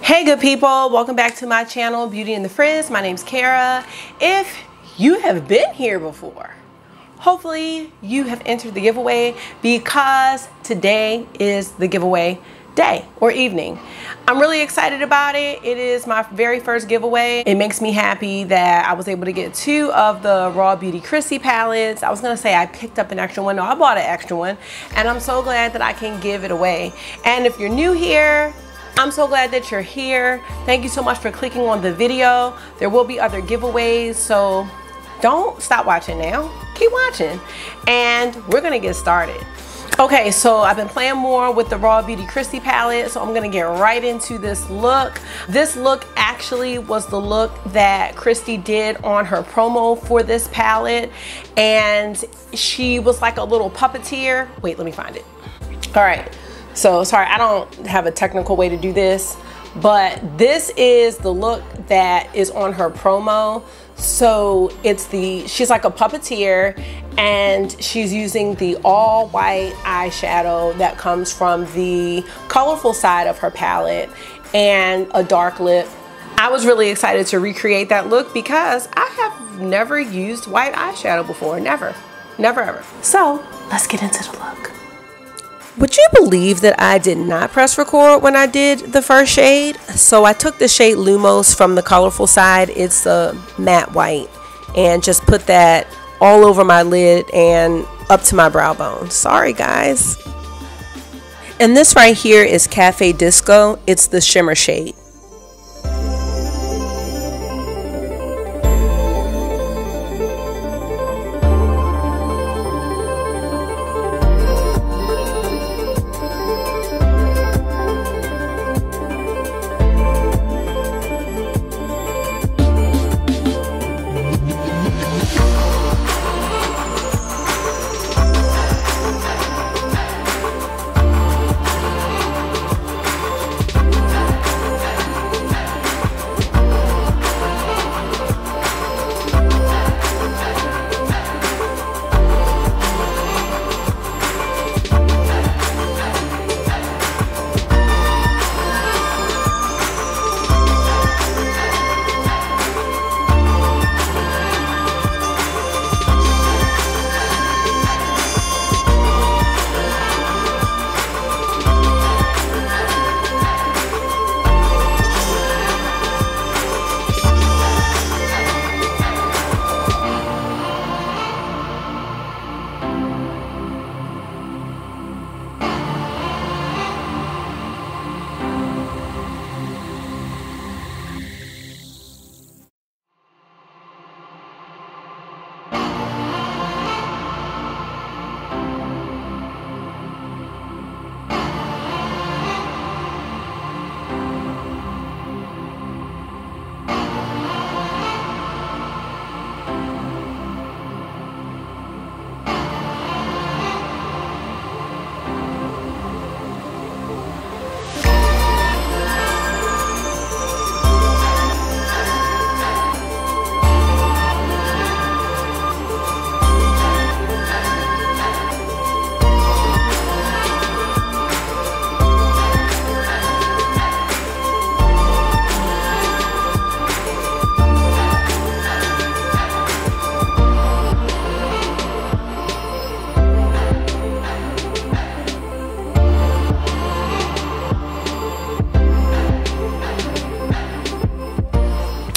Hey good people, welcome back to my channel, Beauty in the Frizz. My name's Kara. If you have been here before, hopefully you have entered the giveaway because today is the giveaway day or evening. I'm really excited about it. It is my very first giveaway. It makes me happy that I was able to get 2 of the Raw Beauty Kristi palettes. I was gonna say I picked up an extra one. No, I bought an extra one, and I'm so glad that I can give it away. And if you're new here, I'm so glad that you're here. Thank you so much for clicking on the video. There will be other giveaways, so don't stop watching now. Keep watching, and we're gonna get started. Okay, so I've been playing more with the Raw Beauty Kristi palette, so I'm gonna get right into this look. This look actually was the look that Kristi did on her promo for this palette, and she was like a little puppeteer. Wait, let me find it. All right. So sorry, I don't have a technical way to do this, but this is the look that is on her promo. So she's like a puppeteer, and she's using the all white eyeshadow that comes from the colorful side of her palette and a dark lip. I was really excited to recreate that look because I have never used white eyeshadow before, never ever. So let's get into the look. Would you believe that I did not press record when I did the first shade? So I took the shade Lumos from the colorful side. It's a matte white, and just put that all over my lid and up to my brow bone. Sorry guys. And this right here is Cafe Disco. It's the shimmer shade.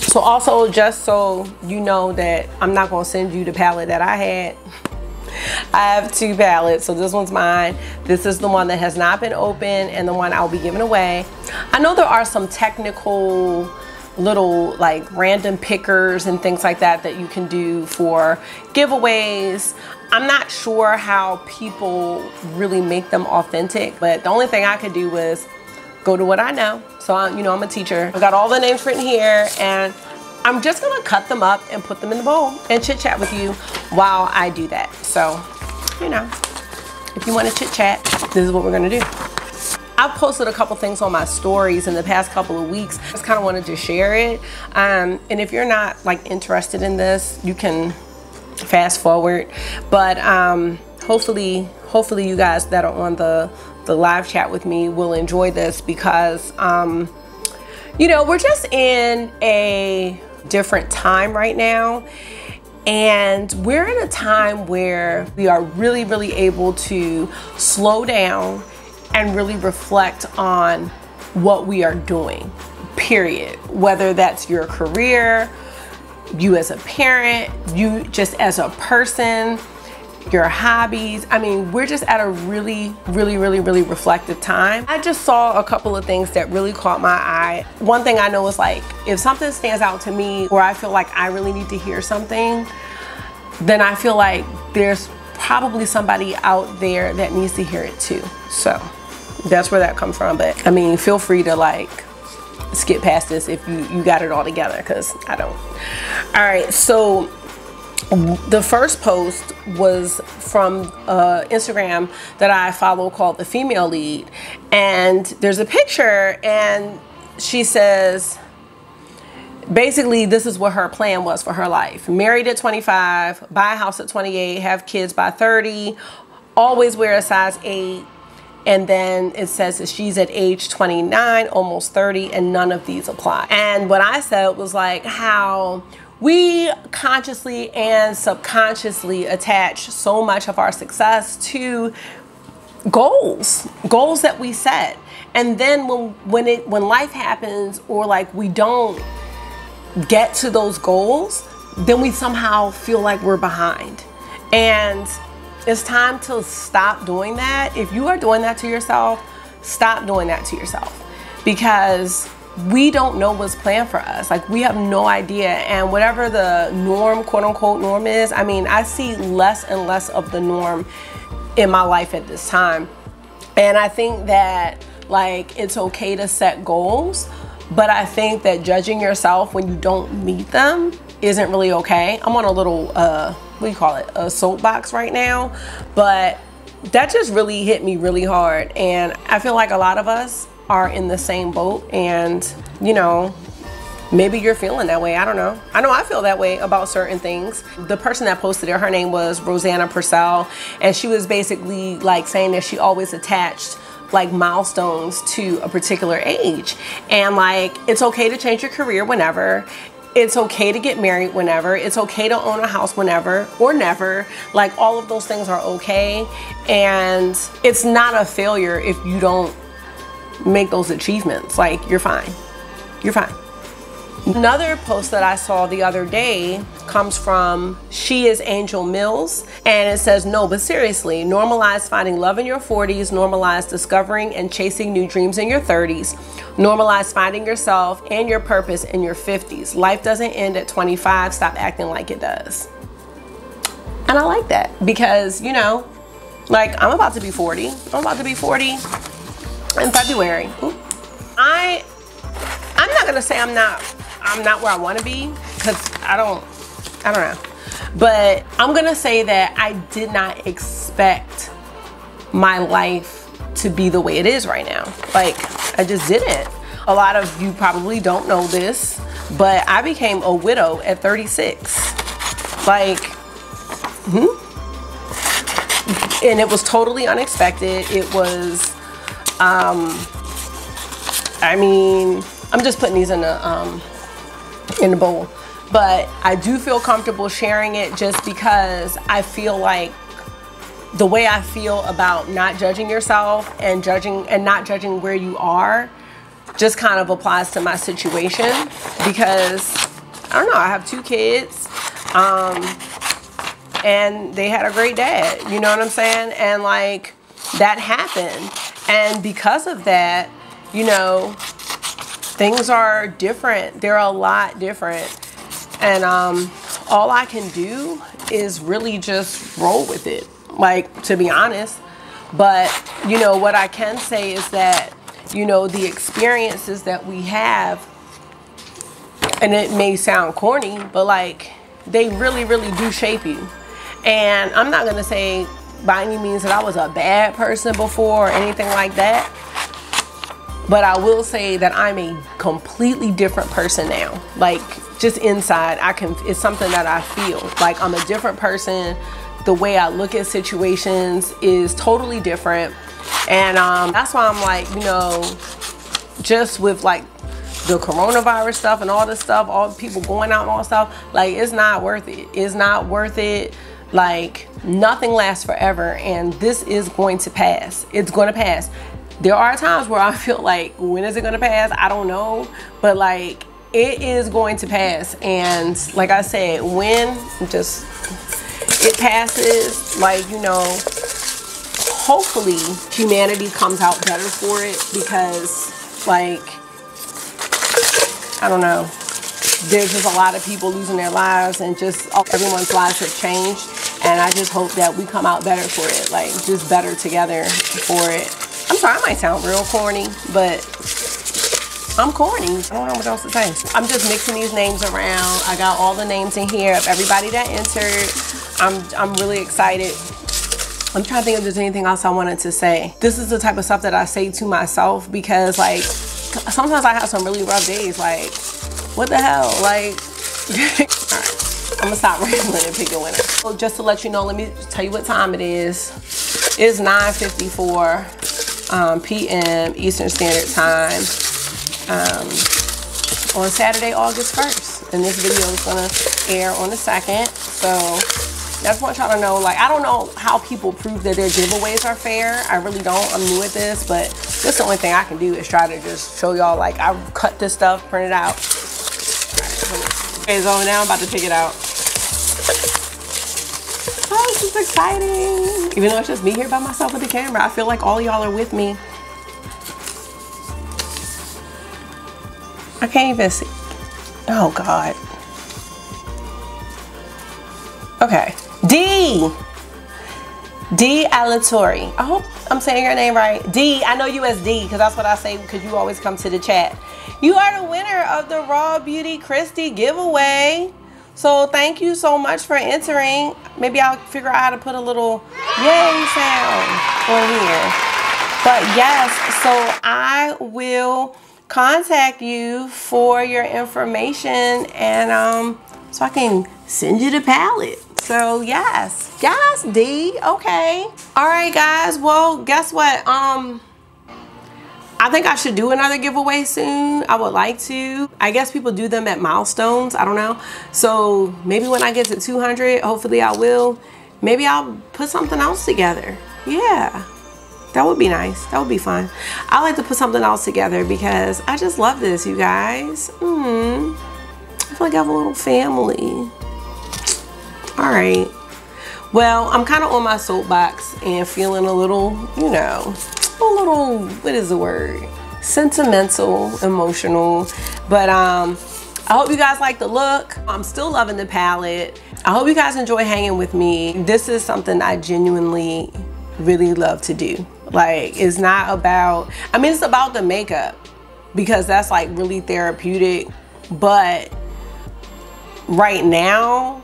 So also, just so you know that I'm not gonna send you the palette that I had. I have 2 palettes, so this one's mine. This is the one that has not been opened and the one I'll be giving away. I know there are some technical little like random pickers and things like that that you can do for giveaways. I'm not sure how people really make them authentic, but the only thing I could do was go to what I know. So I'm a teacher. I got all the names written here, and I'm just gonna cut them up and put them in the bowl and chit chat with you while I do that. So, if you want to chit chat, this is what we're gonna do. I've posted a couple things on my stories in the past couple of weeks. I just kind of wanted to share it. And if you're not like interested in this, you can fast forward. But hopefully you guys that are on the live chat with me will enjoy this, because You know, we're just in a different time right now. And we're in a time where we are really, really able to slow down and really reflect on what we are doing, period. Whether that's your career, you as a parent, you just as a person, your hobbies. I mean, we're just at a really, really, really, really reflective time. I just saw a couple of things that really caught my eye. One thing I know is like, if something stands out to me or I feel like I really need to hear something, then I feel like there's probably somebody out there that needs to hear it too. So that's where that comes from. But I mean, feel free to like skip past this if you got it all together, because I don't. All right, so the first post was from Instagram that I follow called The Female Lead. And there's a picture and she says, basically, this is what her plan was for her life. Married at 25, buy a house at 28, have kids by 30, always wear a size 8. And then it says that she's at age 29, almost 30, and none of these apply. And what I said was like how we consciously and subconsciously attach so much of our success to goals that we set. And then when life happens, or like we don't get to those goals, then we somehow feel like we're behind. And it's time to stop doing that. If you are doing that to yourself, stop doing that to yourself, because we don't know what's planned for us. Like, we have no idea. And whatever the norm, quote unquote norm is, I mean, I see less and less of the norm in my life at this time. And I think that like it's okay to set goals, but I think that judging yourself when you don't meet them isn't really okay. I'm on a little, what do you call it? A soapbox right now, but that just really hit me really hard. And I feel like a lot of us are in the same boat, and you know, maybe you're feeling that way. I don't know. I know I feel that way about certain things. The person that posted it, her name was Rosanna Purcell, and she was basically like saying that she always attached like milestones to a particular age, and like it's okay to change your career whenever. It's okay to get married whenever. It's okay to own a house whenever or never. Like, all of those things are okay. And it's not a failure if you don't make those achievements. Like, you're fine. You're fine. Another post that I saw the other day comes from She Is Angel Mills, and it says, no, but seriously, normalize finding love in your 40s, normalize discovering and chasing new dreams in your 30s, normalize finding yourself and your purpose in your 50s. Life doesn't end at 25, stop acting like it does. And I like that, because, you know, like, I'm about to be 40. I'm about to be 40 in February. I'm not gonna say I'm not where I want to be, because I don't know, but I'm gonna say that I did not expect my life to be the way it is right now. Like, I just didn't. A lot of you probably don't know this, but I became a widow at 36. Like, and it was totally unexpected. It was, I mean, I'm just putting these in the bowl, but I do feel comfortable sharing it just because I feel like the way I feel about not judging yourself and not judging where you are just kind of applies to my situation, because I don't know, I have 2 kids, and they had a great dad, you know what I'm saying? And like, that happened, and because of that, you know, things are different. They're a lot different. And all I can do is really just roll with it, like, to be honest. But, you know, what I can say is that, you know, the experiences that we have, and it may sound corny, but like, they really, really do shape you. And I'm not going to say by any means that I was a bad person before or anything like that. But I will say that I'm a completely different person now. Like, just inside, it's something that I feel. Like, I'm a different person. The way I look at situations is totally different. And that's why I'm like, you know, just with like the coronavirus stuff and all this stuff, all the people going out and all stuff, like, it's not worth it. It's not worth it. Like, nothing lasts forever, and this is going to pass. It's going to pass. There are times where I feel like, when is it going to pass? I don't know, but like, it is going to pass. And like I said, when just it passes, like, you know, hopefully humanity comes out better for it, because like, I don't know, there's just a lot of people losing their lives, and just everyone's lives have changed, and I just hope that we come out better for it, like just better together for it. I'm sorry, I might sound real corny, but I'm corny. I don't know what else to say. I'm just mixing these names around. I got all the names in here of everybody that entered. I'm really excited. I'm trying to think if there's anything else I wanted to say. This is the type of stuff that I say to myself, because like, sometimes I have some really rough days. Like, what the hell? Like, all right, I'm gonna stop rambling and pick a winner. So just to let you know, let me tell you what time it is. It's 9:54 p.m. Eastern Standard Time on Saturday, August 1st. And this video is gonna air on the 2nd. So I just want y'all to know, like, I don't know how people prove that their giveaways are fair. I really don't. I'm new at this, but that's the only thing I can do is try to just show y'all, like, I cut this stuff, print it out. Okay, so now I'm about to pick it out. Oh, this is exciting. Even though it's just me here by myself with the camera, I feel like all y'all are with me. I can't even see. Oh, God. Okay. D Alatori. I hope I'm saying your name right. D, I know you as D, because that's what I say, because you always come to the chat. You are the winner of the Raw Beauty Kristi giveaway. So thank you so much for entering. Maybe I'll figure out how to put a little yay sound on here. But yes, so I will contact you for your information, and so I can send you the palette. So yes, D, okay. All right, guys, well, guess what? I think I should do another giveaway soon. I would like to. I guess people do them at milestones, I don't know. So maybe when I get to 200, hopefully I will. Maybe I'll put something else together. Yeah, that would be nice. That would be fun. I like to put something else together because I just love this, you guys. I feel like I have a little family. All right, well, I'm kind of on my soapbox and feeling a little, you know, a little, what is the word? Sentimental, emotional. But I hope you guys like the look. I'm still loving the palette. I hope you guys enjoy hanging with me. This is something I genuinely really love to do. Like, it's not about, I mean, it's about the makeup, because that's like really therapeutic. But right now,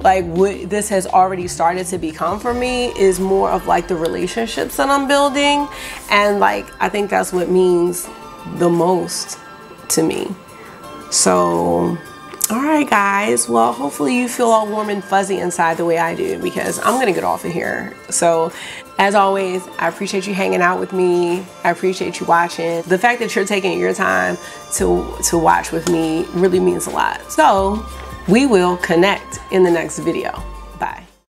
like what this has already started to become for me is more of like the relationships that I'm building. And like, I think that's what means the most to me. So, all right, guys. Well, hopefully you feel all warm and fuzzy inside the way I do, because I'm gonna get off of here. So as always, I appreciate you hanging out with me. I appreciate you watching. The fact that you're taking your time to watch with me really means a lot. So we will connect in the next video.